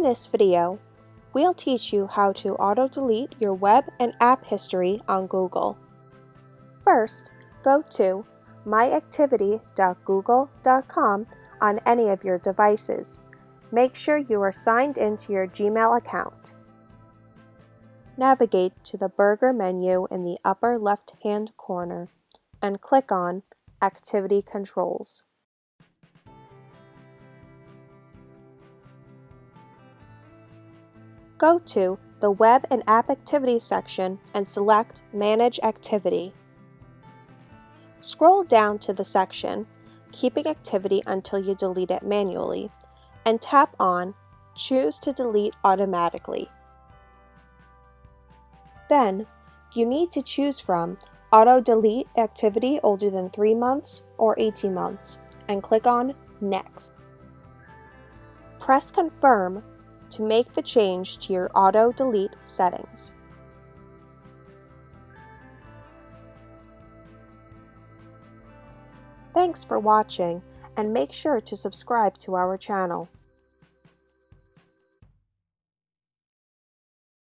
this video, we'll teach you how to auto-delete your web and app history on Google. First, go to myactivity.google.com on any of your devices. Make sure you are signed into your Gmail account. Navigate to the burger menu in the upper left-hand corner and click on Activity Controls. Go to the Web and App Activities section and select Manage Activity. Scroll down to the section Keeping Activity until you delete it manually, and tap on Choose to delete automatically. Then, you need to choose from Auto Delete Activity older than 3 months or 18 months, and click on Next. Press Confirm to make the change to your Auto Delete settings. Thanks for watching, and make sure to subscribe to our channel.